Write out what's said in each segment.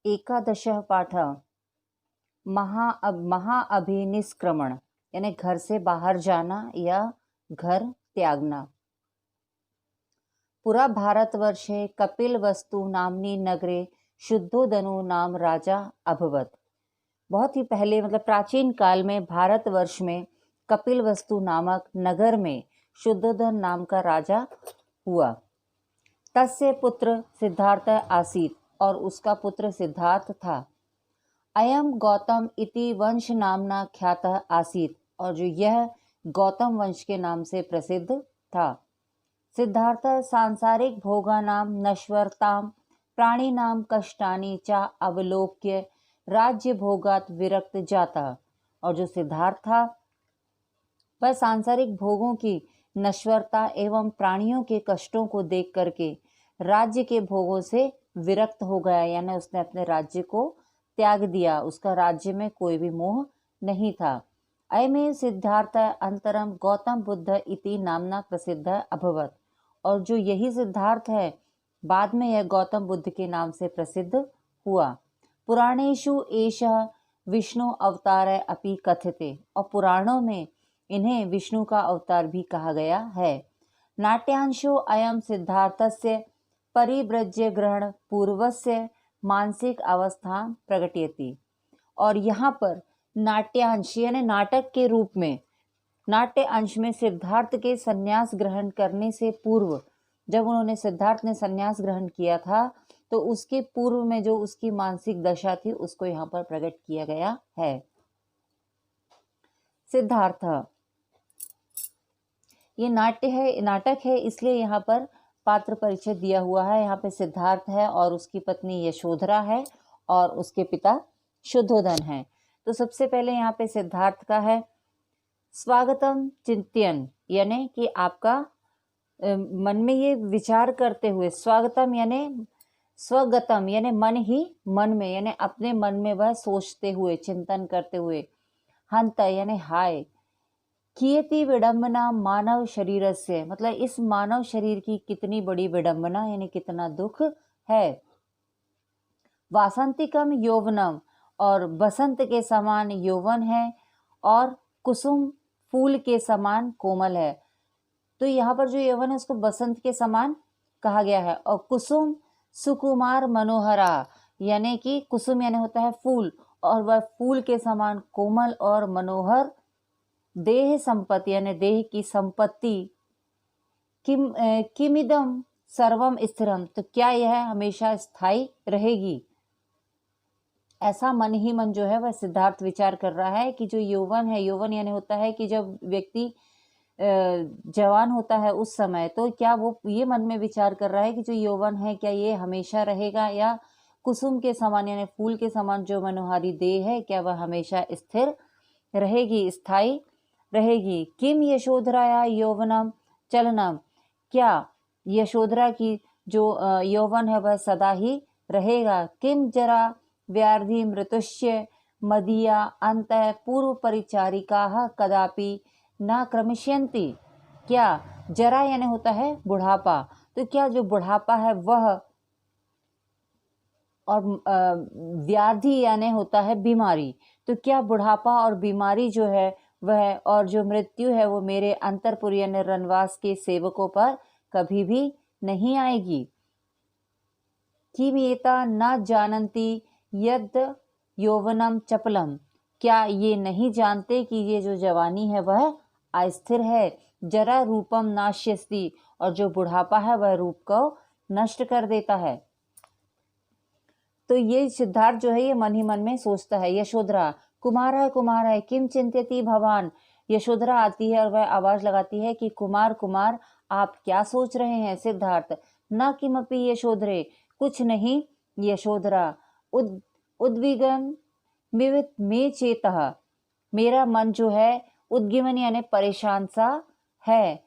एकादशः पाठः महाअभिनिष्क्रमण यानी घर से बाहर जाना या घर त्यागना। पुरा भारतवर्षे कपिलवस्तु नाम्नी नगरे शुद्धोदनो नाम राजा अभवत्। बहुत ही पहले मतलब प्राचीन काल में भारतवर्ष में कपिलवस्तु नामक नगर में शुद्धोदन नाम का राजा हुआ। तस्य पुत्र सिद्धार्थ आसीत और उसका पुत्र सिद्धार्थ था। अयम गौतम इति वंश नामना ख्यात आसीत और जो यह गौतम वंश के नाम से प्रसिद्ध था। सिद्धार्थ सांसारिक भोगानाम नश्वरताम प्राणिनाम कष्टानि च अवलोक्य राज्य भोगात विरक्त जाता। और जो सिद्धार्थ था वह सांसारिक भोगों की नश्वरता एवं प्राणियों के कष्टों को देख करके राज्य के भोगों से विरक्त हो गया, यानी उसने अपने राज्य को त्याग दिया। उसका राज्य में कोई भी मोह नहीं था। अयमेव सिद्धार्थ अंतरम गौतम बुद्ध इति नामना प्रसिद्ध अभवत्। और जो यही सिद्धार्थ है बाद में यह गौतम बुद्ध के नाम से प्रसिद्ध हुआ। पुराणेषु एषः विष्णु अवतार अपि कथ्यते। और पुराणों में इन्हें विष्णु का अवतार भी कहा गया है। नाट्यांशो अयम सिद्धार्थस्य परिव्रज्य ग्रहण पूर्वस्य मानसिक अवस्था प्रकटयति। और यहाँ पर नाट्यांश यानी नाटक के रूप में नाट्य अंश में सिद्धार्थ के संन्यास ग्रहण करने से पूर्व, जब उन्होंने सिद्धार्थ ने संन्यास ग्रहण किया था तो उसके पूर्व में जो उसकी मानसिक दशा थी उसको यहाँ पर प्रकट किया गया है। सिद्धार्थ ये नाटक है इसलिए यहाँ पर पात्र परिचय दिया हुआ है। यहाँ पे सिद्धार्थ है और उसकी पत्नी यशोधरा है और उसके पिता शुद्धोदन है। तो सबसे पहले यहाँ पे सिद्धार्थ का है स्वागतम चिंतन, यानी कि आपका मन में ये विचार करते हुए, स्वागतम यानी स्वगतम यानी मन ही मन में, यानी अपने मन में वह सोचते हुए चिंतन करते हुए, हंत यानी हाय, कियति विडंबना मानव शरीर से, मतलब इस मानव शरीर की कितनी बड़ी विडंबना यानी कितना दुख है। वासंतिकम यौवनम और बसंत के समान यौवन है और कुसुम फूल के समान कोमल है। तो यहाँ पर जो यौवन है उसको बसंत के समान कहा गया है। और कुसुम सुकुमार मनोहरा, यानी कि कुसुम यानी होता है फूल और वह फूल के समान कोमल और मनोहर। देह संपत्ति यानी देह की संपत्ति। किमिदम सर्वम स्थिरम, तो क्या यह हमेशा स्थायी रहेगी। ऐसा मन ही मन जो है वह सिद्धार्थ विचार कर रहा है कि जो यौवन है, यौवन यानी होता है कि जब व्यक्ति जवान होता है उस समय, तो क्या वो ये मन में विचार कर रहा है कि जो यौवन है क्या ये हमेशा रहेगा, या कुसुम के समान यानी फूल के समान जो मनोहारी देह है क्या वह हमेशा स्थिर रहेगी, स्थायी रहेगी। किम यशोधराया यौवनम चलनम, क्या यशोधरा की जो यौवन है वह सदा ही रहेगा। किम जरा व्याधि मृतुष्य मदीया अंत पूर्व परिचारिका कदापि न क्रमिष्यन्ति, क्या जरा यानी होता है बुढ़ापा, तो क्या जो बुढ़ापा है वह, और व्याधि यानी होता है बीमारी, तो क्या बुढ़ापा और बीमारी जो है वह, और जो मृत्यु है वो मेरे अंतरपुर यानी रनवास के सेवकों पर कभी भी नहीं आएगी। किमेता न जानन्ति यद यौवनम चपलम, क्या ये नहीं जानते कि ये जो जवानी है वह अस्थिर है। जरा रूपम नाश्यस्ति, और जो बुढ़ापा है वह रूप को नष्ट कर देता है। तो ये सिद्धार्थ जो है ये मन ही मन में सोचता है। यशोधरा कुमार है किम चिंत्यति भवान, यशोधरा आती है और वह आवाज लगाती है कि कुमार कुमार आप क्या सोच रहे हैं। सिद्धार्थ न किमपि यशोधरे, कुछ नहीं यशोधरा। उद्विग्न मिवित में चेतः, मेरा मन जो है उद्गिमन यानी परेशान सा है।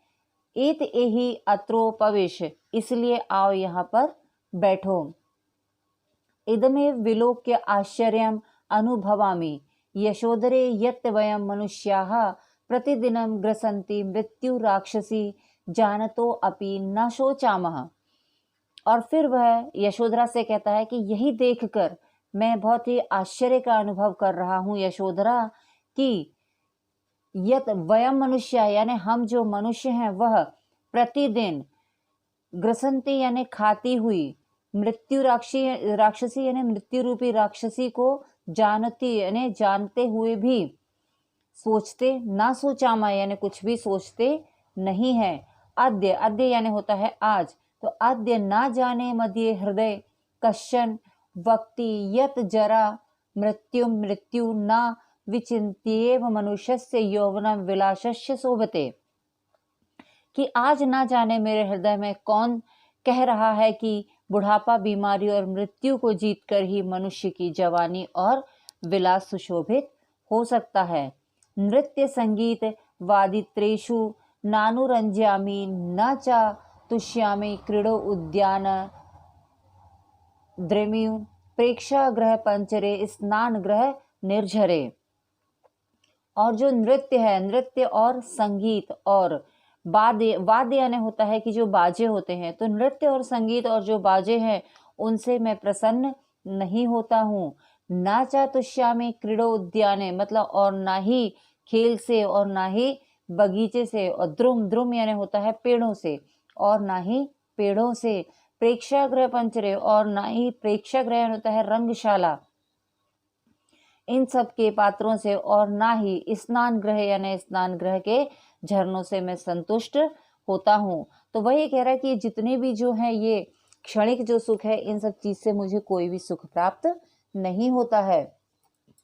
एत एहि अत्रोपविश, इसलिए आओ यहाँ पर बैठो। इदमेव विलोक्य आश्चर्यम अनुभवामि यशोधरे यत् वयं मनुष्याः प्रतिदिनं ग्रसन्ति मृत्यु राक्षसी जानतो अपि न शोचामः। और फिर वह यशोधरा से कहता है कि यही देखकर मैं बहुत ही आश्चर्य का अनुभव कर रहा हूँ यशोधरा कि यत वयम मनुष्य यानी हम जो मनुष्य हैं वह प्रतिदिन ग्रसंती यानी खाती हुई मृत्यु राक्षसी यानी मृत्यु रूपी राक्षसी को जानती यानी जानते हुए भी सोचते ना सोचामा यानी कुछ भी सोचते नहीं है। अद्य अद्य यानी होता है आज, तो अद्य ना जाने मध्य हृदय कश्चन वक्ति यत जरा मृत्यु मृत्यु ना विचिन्त्येव मनुष्यस्य यौवनम विलासस्य शोभते, कि आज ना जाने मेरे हृदय में कौन कह रहा है कि बुढ़ापा बीमारी और मृत्यु को जीतकर ही मनुष्य की जवानी और विलास सुशोभित हो सकता है। नृत्य संगीत वादित्रेषु नानुरंज्यामि न च तुष्यामि क्रीडो उद्यान द्रम्यु प्रेक्षागृह पंचरे स्नान गृह निर्झरे। और जो नृत्य है, नृत्य और संगीत और वाद्य, वाद्य यानी होता है कि जो बाजे होते हैं, तो नृत्य और संगीत और जो बाजे हैं उनसे मैं प्रसन्न नहीं होता हूँ। ना चातुष्यामि क्रीड़ो उद्याने मतलब और ना ही खेल से और ना ही बगीचे से, और द्रुम द्रुम यानी होता है पेड़ों से और ना ही पेड़ों से, प्रेक्षागृह पंचरे और ना ही प्रेक्षागृह होता है रंगशाला, इन सब के पात्रों से और ना ही स्नान गृह यानी स्नान गृह के झरनों से मैं संतुष्ट होता हूँ। तो वही कह रहा है कि जितने भी जो है ये क्षणिक जो सुख है, इन सब चीज से मुझे कोई भी सुख प्राप्त नहीं होता है।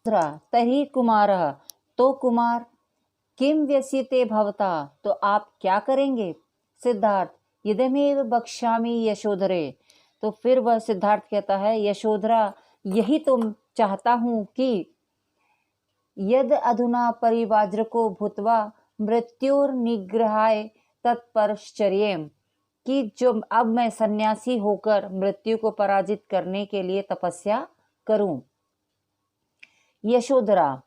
तरी कुमार तो कुमार किम व्यसीते भवता तो आप क्या करेंगे। सिद्धार्थ यदमेव बक्ष्यामि यशोधरे, तो फिर वह सिद्धार्थ कहता है यशोधरा यही तो चाहता हूँ कि यद अधुना परिवाज्रको भूत्वा मृत्युर्निग्रहाय तत्परश्चर्येम, कि जो अब मैं सन्यासी होकर मृत्यु को पराजित करने के लिए तपस्या करूं। यशोधरा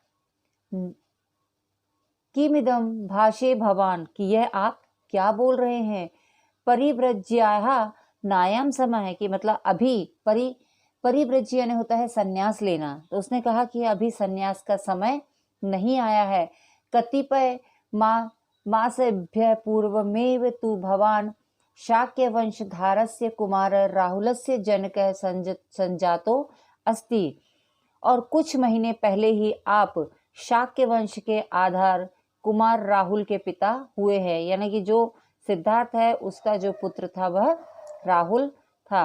किमिदं भाषे भवान, कि यह आप क्या बोल रहे हैं। परिव्रज्याहा नायाम समय है, कि मतलब अभी परिव्रज्य यानी होता है संन्यास लेना, तो उसने कहा कि अभी संन्यास का समय नहीं आया है। कतिपय मासेभ्य पूर्वमेव तु भवान शाक्य वंशधारस्य कुमार राहुलस्य जनकः संजातो अस्ति, और कुछ महीने पहले ही आप शाक्य वंश के आधार कुमार राहुल के पिता हुए हैं, यानी कि जो सिद्धार्थ है उसका जो पुत्र था वह राहुल था।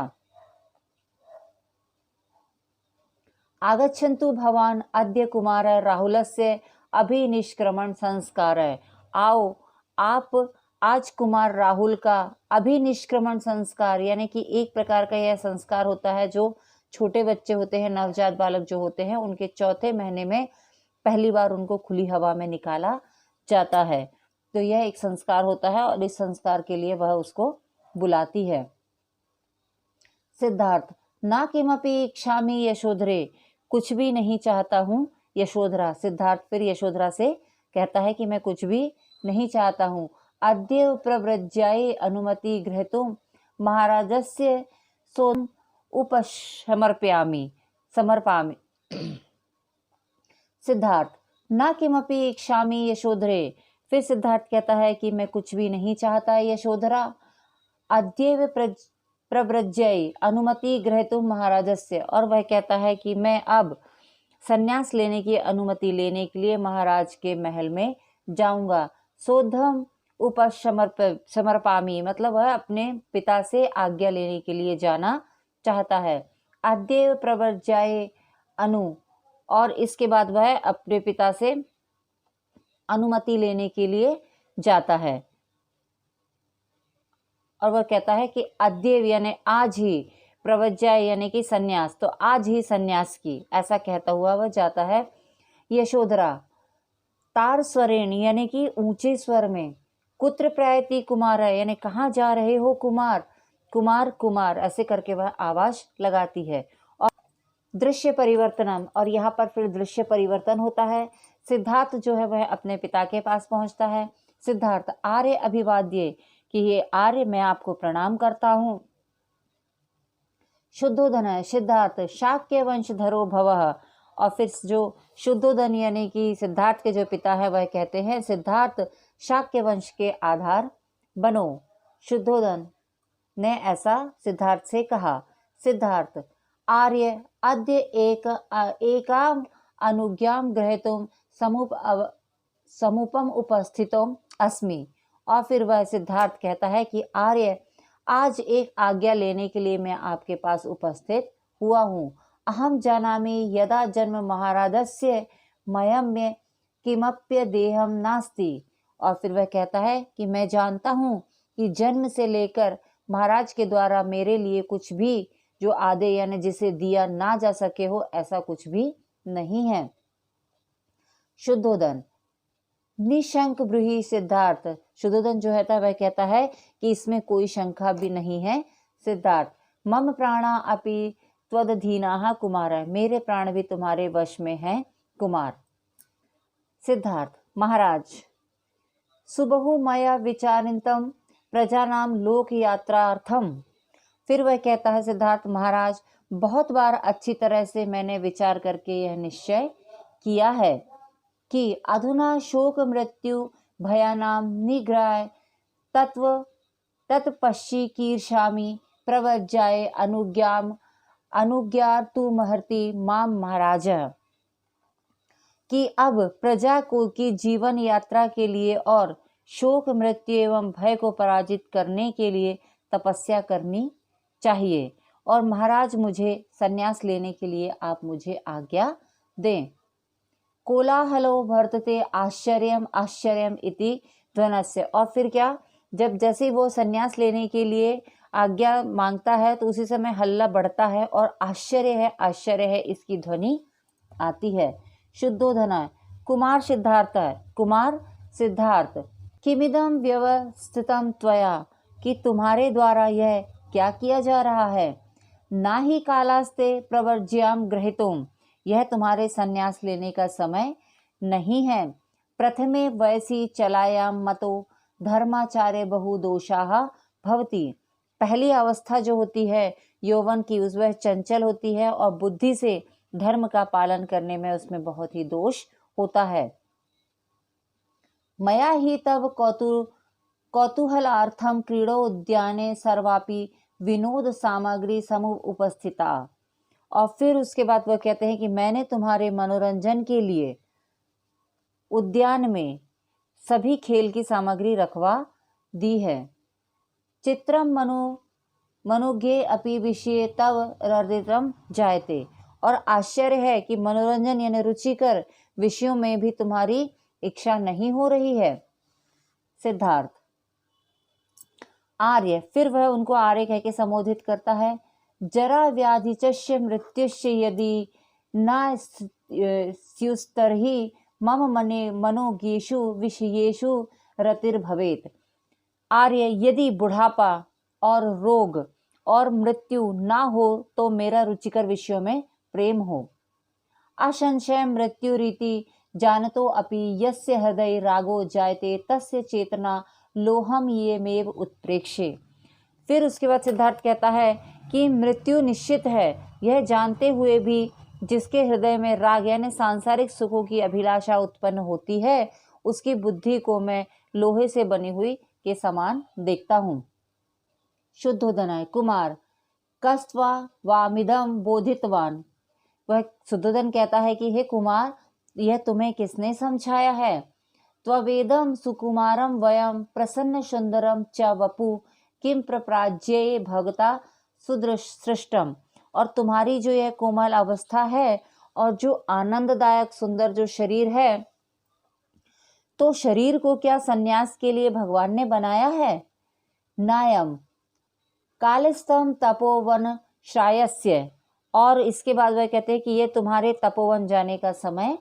आगच्छन्तु भवान अद्य कुमार राहुलस्य अभिनिष्क्रमण संस्कार है, आओ आप आज कुमार राहुल का अभिनिष्क्रमण संस्कार, यानी कि एक प्रकार का यह संस्कार होता है जो छोटे बच्चे होते हैं, नवजात बालक जो होते हैं, उनके चौथे महीने में पहली बार उनको खुली हवा में निकाला जाता है। तो यह एक संस्कार होता है और इस संस्कार के लिए वह उसको बुलाती है। सिद्धार्थ ना किमपि इच्छामि यशोधरे, कुछ भी नहीं चाहता हूँ यशोधरा। सिद्धार्थ फिर यशोधरा से कहता है कि मैं कुछ भी नहीं चाहता हूँ। अद्य प्रव्रज्याय अनुमति गृहीतुं महाराजस्य सोम उपसमर्पयामि समर्पामि। सिद्धार्थ ना किमपि इच्छामि यशोधरे, फिर सिद्धार्थ कहता है कि मैं कुछ भी नहीं चाहता यशोधरा। अद्यैव प्रव्रज्याय अनुमति गृहीतुं महाराजस्य, और वह कहता है कि मैं अब संन्यास लेने की अनुमति लेने के लिए महाराज के महल में जाऊंगा। सोधम उपसमर्पामि मतलब वह अपने पिता से आज्ञा लेने के लिए जाना चाहता है। अद्यैव प्रव्रज्याय अनु, और इसके बाद वह अपने पिता से अनुमति लेने के लिए जाता है और वह कहता है कि अद्य यानी आज ही, प्रव्रज्याय यानी कि संन्यास, तो आज ही संन्यास की, ऐसा कहता हुआ वह जाता है। यशोधरा तार स्वरेण यानी कि ऊंचे स्वर में, कुत्र प्रयति कुमार है यानी कहाँ जा रहे हो कुमार, कुमार कुमार ऐसे करके वह आवाज लगाती है। और दृश्य परिवर्तनम, और यहाँ पर फिर दृश्य परिवर्तन होता है। सिद्धार्थ जो है वह अपने पिता के पास पहुंचता है। सिद्धार्थ आर्य अभिवाद्य, कि ये आर्य मैं आपको प्रणाम करता हूँ। शुद्धोदन है सिद्धार्थ शाक्य वंशधरो भवः। और फिर जो शुद्धोदन यानी कि सिद्धार्थ के जो पिता है वह कहते हैं सिद्धार्थ शाक्य वंश के आधार बनो। शुद्धोदन ने ऐसा सिद्धार्थ से कहा। सिद्धार्थ आर्य अद्य एकाम अनुज्ञाम ग्रहीतुम समुपम उपस्थितों अस्मि। और फिर वह सिद्धार्थ कहता है कि आर्य आज एक आज्ञा लेने के लिए मैं आपके पास उपस्थित हुआ हूँ। अहम जानामि यदा जन्म महाराजस्य मयम्य किमप्य देहम नास्ति। और फिर वह कहता है कि मैं जानता हूँ कि जन्म से लेकर महाराज के द्वारा मेरे लिए कुछ भी जो आदे यानी जिसे दिया ना जा सके हो ऐसा कुछ भी नहीं है। शुद्धोदन निशंक ब्रूहि सिद्धार्थ। शुद्धोदन जो है वह कहता है कि इसमें कोई शंका भी नहीं है। सिद्धार्थ मम प्राणा अपि त्वदधीनाः कुमार। मेरे प्राण भी तुम्हारे वश में हैं कुमार। सिद्धार्थ महाराज सुबहु मया विचारितम प्रजानाम लोक यात्रार्थम। फिर वह कहता है सिद्धार्थ महाराज बहुत बार अच्छी तरह से मैंने विचार करके यह निश्चय किया है कि अधुना शोक मृत्यु भयानाम निग्रह तत्व तत्पश्ची कीर्षामि प्रवज्जाय अनुज्ञार्तु महर्ति माम महाराज। कि अब प्रजा को की जीवन यात्रा के लिए और शोक मृत्यु एवं भय को पराजित करने के लिए तपस्या करनी चाहिए और महाराज मुझे संन्यास लेने के लिए आप मुझे आज्ञा दें। कोलाहलो वर्तते आश्चर्यम आश्चर्यम इति ध्वनस्य। और फिर क्या जब जैसे वो संन्यास लेने के लिए आज्ञा मांगता है तो उसी समय हल्ला बढ़ता है और आश्चर्य है इसकी ध्वनि आती है। शुद्धोधन कुमार सिद्धार्थ है कुमार सिद्धार्थ किमिदम व्यवस्थितम त्वया कि तुम्हारे द्वारा यह क्या किया जा रहा है। ना ही कालास्ते प्रवर्ज्याम ग्रहीतुम यह तुम्हारे संन्यास लेने का समय नहीं है। प्रथमे वयसी चलायाम मतो धर्माचार्य बहु दोषाः भवति। पहली अवस्था जो होती है यौवन की उस वह चंचल होती है और बुद्धि से धर्म का पालन करने में उसमें बहुत ही दोष होता है। मया ही तब कौतूहलार्थम क्रीड़ो उद्याने सर्वापि विनोद सामग्री समूह उपस्थिता। और फिर उसके बाद वह कहते हैं कि मैंने तुम्हारे मनोरंजन के लिए उद्यान में सभी खेल की सामग्री रखवा दी है। चित्रम मनुज्ञे अपि विषय तव हृदयम जायते। और आश्चर्य है कि मनोरंजन यानी रुचिकर विषयों में भी तुम्हारी इच्छा नहीं हो रही है। सिद्धार्थ आर्य फिर वह उनको आर्य कह के संबोधित करता है। जरा व्याधिचस्य मृत्युश्च यदि न स्युस्तर्हि मम मनोज्ञेषु विषयेषु रतिर्भवेत्। आर्य यदि बुढ़ापा और रोग और मृत्यु ना हो तो मेरा रुचिकर विषयों में प्रेम हो। असंशय मृत्यु रीति जानतो अपि यस्य हृदय रागो जायते तस्य चेतना लोहम ये मेव उत्प्रेक्षे। फिर उसके बाद सिद्धार्थ कहता है कि मृत्यु निश्चित है यह जानते हुए भी जिसके हृदय में राग यानी सांसारिक सुखों की अभिलाषा उत्पन्न होती है उसकी बुद्धि को मैं लोहे से बनी हुई के समान देखता हूँ। शुद्धोदन कुमार कस्त्वा वामिदम बोधितवान। वह शुद्धोदन कहता है कि हे कुमार यह तुम्हें किसने समझाया है। त्ववेदम सुकुमारम वयम प्रसन्न सुंदरम च वपु किम प्रप्राज्ये भगता सुदृष्टम। और तुम्हारी जो यह कोमल अवस्था है और जो आनंददायक सुंदर जो शरीर है तो शरीर को क्या संन्यास के लिए भगवान ने बनाया है। नायम कालिस्तम तपोवन श्रायस्य। और इसके बाद वह कहते हैं कि ये तुम्हारे तपोवन जाने का समय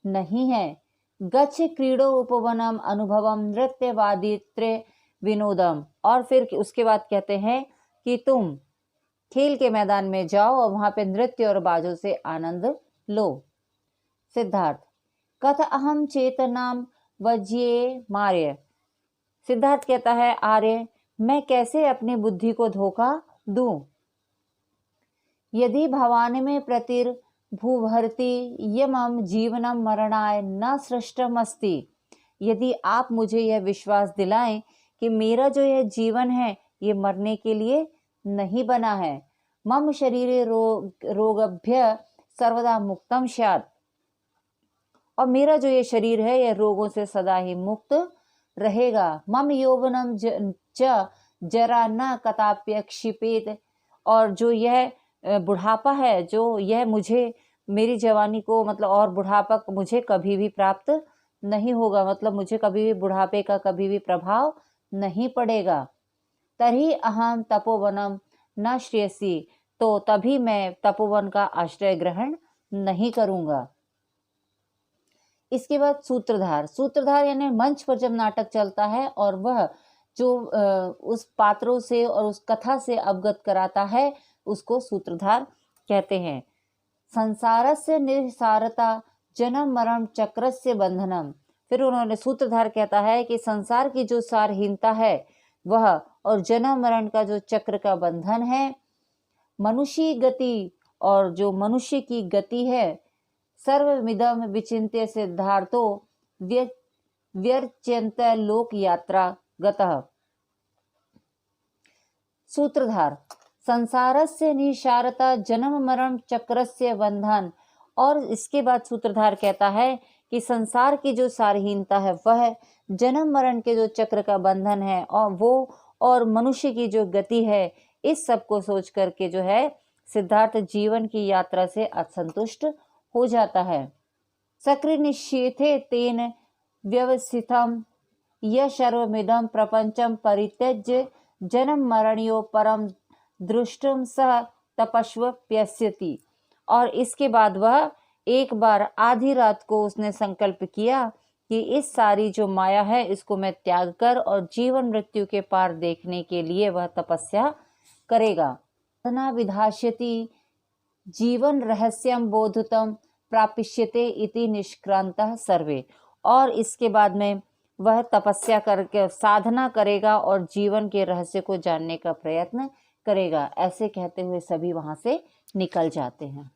नहीं है। गच्छ क्रीडो उपवनम अनुभवम नृत्य वादित्रे विनोदम। और फिर उसके बाद कहते हैं कि तुम खेल के मैदान में जाओ और वहां पे नृत्य और बाजों से आनंद लो। सिद्धार्थ कथ अहम चेतनाम वज्ये मार्य। सिद्धार्थ कहता है आर्य मैं कैसे अपनी बुद्धि को धोखा दूं। यदि भवानी में प्रतिर्भूभर्ति यमम जीवनम मरणाय न सृष्टमस्ति। यदि आप मुझे यह विश्वास दिलाएं कि मेरा जो यह जीवन है ये मरने के लिए नहीं बना है। मम शरीरे रोगभ्य सर्वदा मुक्तम स्यात्। और मेरा जो ये शरीर है यह रोगों से सदा ही मुक्त रहेगा। मम यौवनम च जरा न कदाप्यक्षिपेत। और जो यह बुढ़ापा है जो यह मुझे मेरी जवानी को मतलब और बुढ़ापा मुझे कभी भी प्राप्त नहीं होगा, मतलब मुझे कभी भी बुढ़ापे का कभी भी प्रभाव नहीं पड़ेगा। तर्हि अहम तपोवनम न श्रेयसी। तो तभी मैं तपोवन का आश्रय ग्रहण नहीं करूंगा। इसके बाद सूत्रधार। सूत्रधार यानी मंच पर जब नाटक चलता है और वह जो उस पात्रों से और उस कथा से अवगत कराता है उसको सूत्रधार कहते हैं। संसारस्य निसारता जन्म मरण चक्रस्य बंधनम। फिर उन्होंने सूत्रधार कहता है कि संसार की जो सारहीनता है वह और जन्म मरण का जो चक्र का बंधन है, मनुष्य गति और जो मनुष्य की गति है, सर्वमिदम विचिन्त्य सिद्धार्थो व्यर्च्यन्त लोक यात्रा गतः। सूत्रधार। संसारस्य निशारता जन्म मरण चक्रस्य बंधन। और इसके बाद सूत्रधार कहता है कि संसार की जो सारहीनता है वह जन्म मरण के जो चक्र का बंधन है और वो और मनुष्य की जो गति है, इस सब को सोच करके जो है सिद्धार्थ जीवन की यात्रा से असंतुष्ट हो जाता है। सकृनिश्चेते तेन व्यवसितम यह सर्वमिदं प्रपंचम परित्यज्य जन्म मरणयो परम दृष्टुम सह तपस्वप्यस्यति। और इसके बाद वह एक बार आधी रात को उसने संकल्प किया कि इस सारी जो माया है इसको मैं त्याग कर और जीवन मृत्यु के पार देखने के लिए वह तपस्या करेगा। साधना विधास्यति जीवन रहस्यम बोधुतम प्रापिष्यते इति निष्क्रांतः सर्वे। और इसके बाद में वह तपस्या करके साधना करेगा और जीवन के रहस्य को जानने का प्रयत्न करेगा। ऐसे कहते हुए सभी वहां से निकल जाते हैं।